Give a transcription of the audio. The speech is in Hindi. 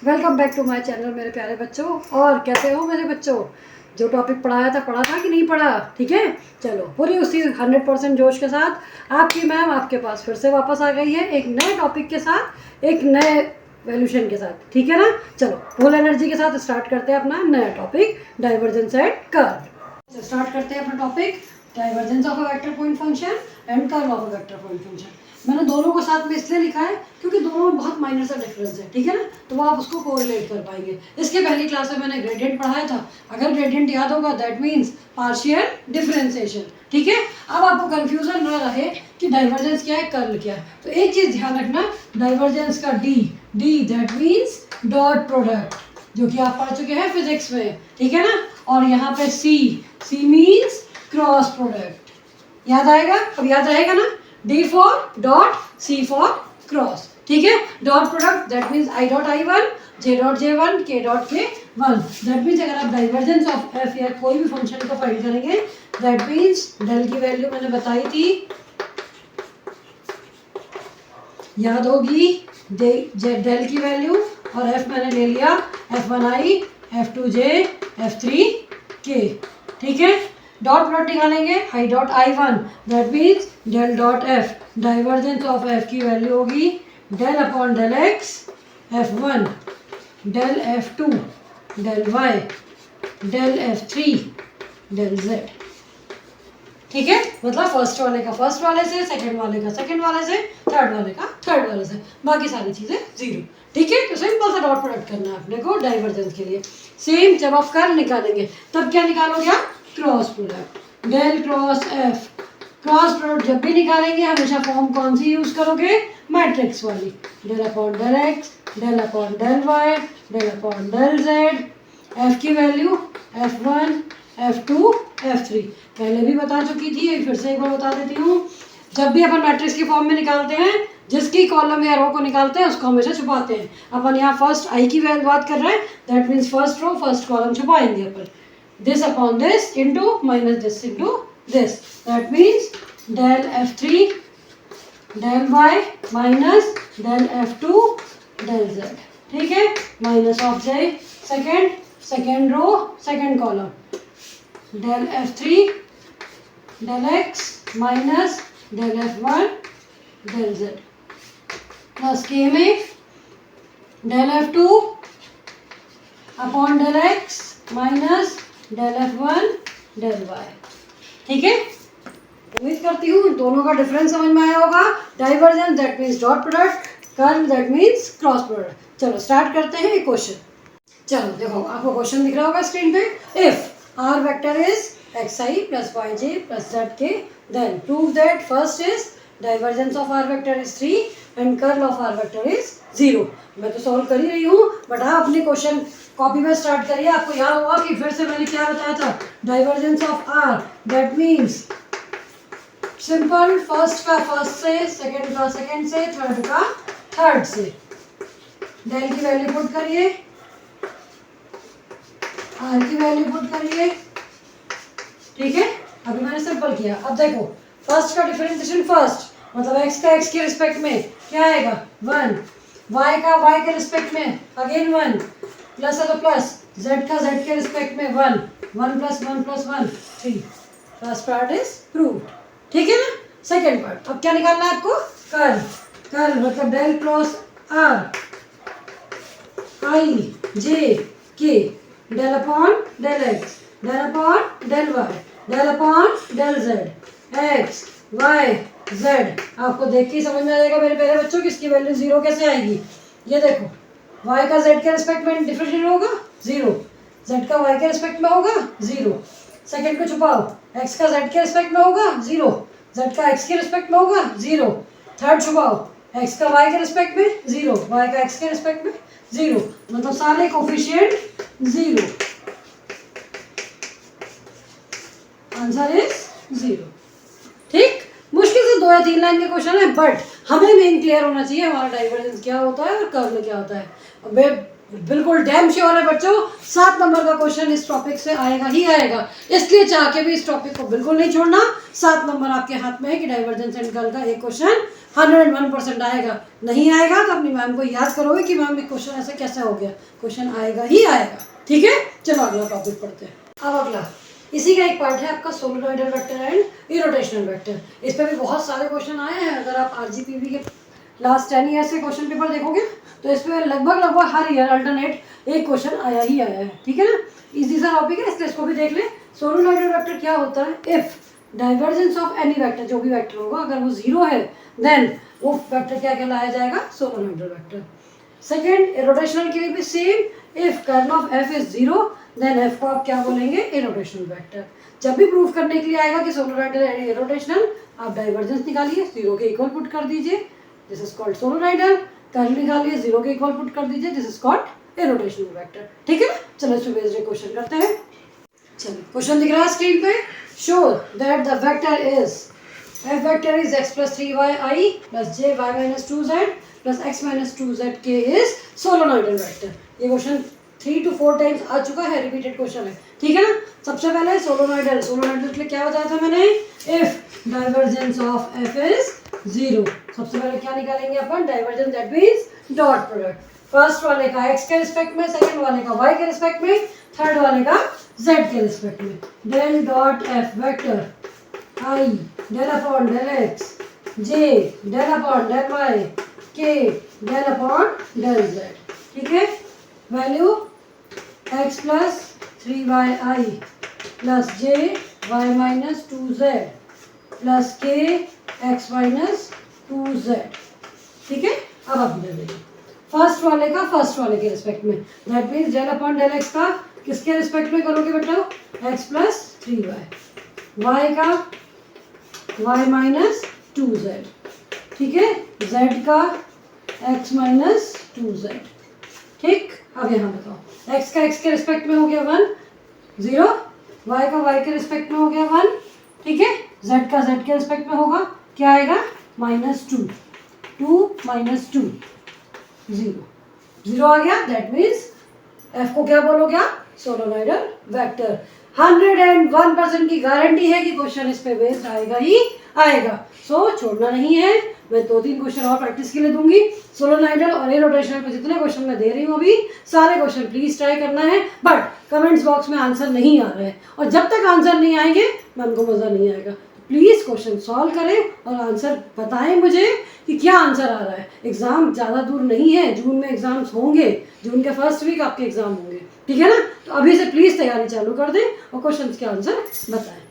Welcome back to my channel मेरे प्यारे बच्चों। और कैसे हो मेरे बच्चों? जो टॉपिक पढ़ाया था पढ़ा था कि नहीं पढ़ा? ठीक है, चलो पूरी उसी 100% जोश के साथ आपकी मैम आपके पास फिर से वापस आ गई है एक नए टॉपिक के साथ, एक नए वैल्यूशन के साथ। ठीक है ना? चलो फुल एनर्जी के साथ स्टार्ट करते हैं अपना नया topic, divergence and curve. Start करते हैं अपना topic, divergence of a vector point function and curve of a vector point function. मैंने दोनों को साथ में इसलिए लिखा है क्योंकि दोनों में बहुत माइनर सा डिफरेंस है। ठीक है ना? तो वो आप उसको कोरिलेट कर पाएंगे। इसके पहली क्लास में मैंने ग्रेडियंट पढ़ाया था, अगर ग्रेडियंट याद होगा दैट मीन्स पार्शियल डिफरेंशिएशन। ठीक है, अब आपको कंफ्यूजन ना रहे कि डाइवर्जेंस क्या है, कर्ल क्या है, तो एक चीज ध्यान रखना, डाइवर्जेंस का D that means dot product, जो कि आप पढ़ चुके हैं फिजिक्स में। ठीक है ना? और यहाँ पे सी मीन्स क्रॉस प्रोडक्ट। याद आएगा? अब याद रहेगा ना? D for dot, C for cross। ठीक है, dot product that means I dot I1, J dot J1, K dot K1। That means अगर आप डाइवर्जेंस ऑफ F या कोई भी फंक्शन को फाइंड करेंगे, दैट मीन्स डेल की वैल्यू मैंने बताई थी, याद होगी, डेल की वैल्यू, और F मैंने ले लिया F1I, F2J, F3K। ठीक है, डॉट प्रोडक्ट निकालेंगे, I dot I1 that means del dot F, divergence of F की वैल्यू होगी del upon del X F1, del F2 del Y, del F3 del Z। ठीक है, मतलब फर्स्ट वाले का फर्स्ट वाले से, सेकंड वाले का सेकंड वाले से, थर्ड वाले का थर्ड वाले से, बाकी सारी चीजें जीरो। ठीक है, तो सिंपल सा डॉट प्रोडक्ट करना है अपने को डाइवर्जेंस के लिए। सेम जब आप कर्ल निकालेंगे तब क्या निकालोगे आप? Cross product, del cross F. Cross product जब भी निकालेंगे हमेशा फॉर्म कौन सी यूज करोगे? मैट्रिक्स वाली, del upon del x, del upon del y, del upon del z. F की वैल्यू F1, F2, F3 पहले भी बता चुकी थी, फिर से एक बार बता देती हूँ। जब भी अपन मैट्रिक्स की फॉर्म में निकालते हैं, जिसकी कॉलम या रो को निकालते हैं उसको हमेशा छुपाते हैं। अपन यहाँ फर्स्ट आई की वैल्यू बात कर रहे हैं, that means first row first column छुपाएंगे अपन। This upon this into minus this into this, that means del F3 del Y minus del F2 del Z. ठीक है, minus of J second row second column, del F3 del X minus del F1 del Z, plus K में del F2 upon del X minus del F1 del Y. ठीक है, उम्मीद करती हूँ दोनों का डिफरेंस समझ में आया होगा। Divergence that means dot product, curl that means cross product. चलो स्टार्ट करते हैं एक क्वेश्चन। चलो देखो, आपको क्वेश्चन दिख रहा होगा स्क्रीन पे। If r vector is xi plus yj plus zk, then prove that first is divergence of r vector is 3 and curl of r vector is 0। मैं तो सॉल्व कर ही रही हूँ, बट आप अपने क्वेश्चन कॉपी में स्टार्ट करिए। आपको याद होगा कि फिर से मैंने क्या बताया था, divergence of r that means simple, first का फर्स्ट से, सेकंड का सेकंड से, थर्ड का थर्ड से। डेल की वैल्यू पुट करिए, आर की वैल्यू पुट करिए। ठीक है, अभी मैंने सिंपल किया। अब देखो, फर्स्ट का डिफरेंशिएशन फर्स्ट, मतलब x का x के रिस्पेक्ट में क्या आएगा? 1, y का y के रिस्पेक्ट में अगेन 1, प्लस है तो प्लस, z का z के रिस्पेक्ट में 1 plus 1 plus 1 3। First part is proved. ठीक है ना? सेकेंड पार्ट, अब क्या निकालना है आपको? कर्ल मतलब del cross r i j k, del upon del x, del upon del y, del upon del z, x y z. आपको देख के ही समझ में आ जाएगा मेरे प्यारे बच्चों कि इसकी वैल्यू 0 कैसे आएगी। ये देखो, y का z के रिस्पेक्ट में डिफरेंशिएट होगा 0, z का y के रिस्पेक्ट में होगा 0। सेकंड को छुपाओ, x का z के रिस्पेक्ट में होगा 0, z का x के रिस्पेक्ट में होगा 0। थर्ड छुपाओ, x का y के रिस्पेक्ट में 0, y का x के रिस्पेक्ट में 0, मतलब सारे कोफिशिएंट 0। Answer is 0। ठीक, मुश्किल से 2 या 3 लाइन के क्वेश्चन है, बट हमें मेन क्लियर होना चाहिए हमारा डाइवर्जेंस क्या होता है और कर्ल क्या होता है। बिल्कुल डैम श्योर है बच्चों, 7 नंबर का क्वेश्चन इस टॉपिक से आएगा ही आएगा, इसलिए चाह के भी इस टॉपिक को बिल्कुल नहीं छोड़ना। 7 नंबर आपके हाथ में है कि डाइवर्जेंस एंड कर्ल का एक क्वेश्चन 101% आएगा। नहीं आएगा तो अपनी मैम को याद करोगे कि मैम ये क्वेश्चन ऐसे कैसे हो गया, क्वेश्चन आएगा ही आएगा। ठीक है, चलो अगला टॉपिक पढ़ते हैं। अब अगला इसी का एक पार्ट है आपका solenoidal vector and irrotational vector. इस पर भी बहुत सारे क्वेश्चन आए हैं। अगर आप आरजीपीवी के लास्ट 10 ईयर्स के क्वेश्चन पेपर देखोगे तो इसमें लगभग हर ईयर अल्टरनेट एक क्वेश्चन आया ही आया है। ठीक है ना, इजी सा टॉपिक है, इसलिए इसको भी देख ले। सोलेनोइडल वेक्टर क्या होता है? If divergence of any vector, जो भी वेक्टर होगा अगर वो 0 है देन वो वेक्टर क्या कहलाया जाएगा? Solenoidal vector. सेकेंड, रोटेशनल के लिए भी same, if curl of F is 0 then F को आप क्या बोलेंगे? Irrotational vector. जब भी प्रूफ करने के लिए आएगा कि सोलेनोइडल एंड इरोटेशनल, आप डाइवर्जेंस निकालिए, 0 के इक्वल पुट कर दीजिए, this is called solenoidal. Curl निकालिए, 0 के इक्वल पुट कर दीजिए, this is called irrotational vector. ठीक है ना, चलो इस पे बेस्ड क्वेश्चन करते हैं। चलो क्वेश्चन दिख रहा है स्क्रीन पे। Show that the vector is f vector is x plus 3yi plus j y minus 2z plus x minus 2zk is solenoidal vector। ये क्वेश्चन 3 to 4 टाइम्स आ चुका है, रिपीटेड क्वेश्चन है। ठीक है ना, सबसे पहले सोलेनोइडल, सोलेनोइडल के लिए क्या बताया था मैंने? If divergence of f is 0, सबसे पहले क्या निकालेंगे अपन? Divergence, that means dot product. First वाले का x के रिस्पेक्ट में, सेकंड वाले का y के रिस्पेक्ट में, थर्ड वाले का z के रिस्पेक्ट में। Then dot f vector I del upon del x, j del upon del y, k del upon del z। ठीक है, value x plus 3yi plus j y minus 2z plus k x minus 2z। ठीक है, अब आप इधर देखिए, फर्स्ट वाले का फर्स्ट वाले के रिस्पेक्ट में, that means del upon del x का किसके रिस्पेक्ट में करोगे बेटा? x plus 3y, y का y माइनस 2z। ठीक है, z का x माइनस 2z। ठीक, अब यहाँ बताओ, x का x के रिस्पेक्ट में हो गया 1 0, y का y के रिस्पेक्ट में हो गया 1। ठीक है, z का z के रिस्पेक्ट में होगा क्या आएगा? -2, 2 minus 2 0, 0 आ गया। दैट मीन्स f को क्या बोलोगे आप? Solenoidal vector. 101% की गारंटी है कि क्वेश्चन इस पे बेस्ड आएगा ही आएगा, सो छोड़ना नहीं है। मैं 2-3 क्वेश्चन और प्रैक्टिस के लिए दूंगी। सोलेनोइडल और इरोटेशनल पे जितने क्वेश्चन मैं दे रही हूँ अभी, सारे क्वेश्चन प्लीज ट्राई करना है, बट कमेंट्स बॉक्स में आंसर नहीं आ रहा है, और जब तक आंसर नहीं आएंगे मैम को मज़ा नहीं आएगा। प्लीज़ क्वेश्चन सॉल्व करें और आंसर बताएं मुझे कि क्या आंसर आ रहा है। एग्ज़ाम ज़्यादा दूर नहीं है, जून में एग्ज़ाम्स होंगे, जून के फर्स्ट वीक आपके एग्ज़ाम होंगे। ठीक है ना, तो अभी से प्लीज़ तैयारी चालू कर दें और क्वेश्चन के आंसर बताएं।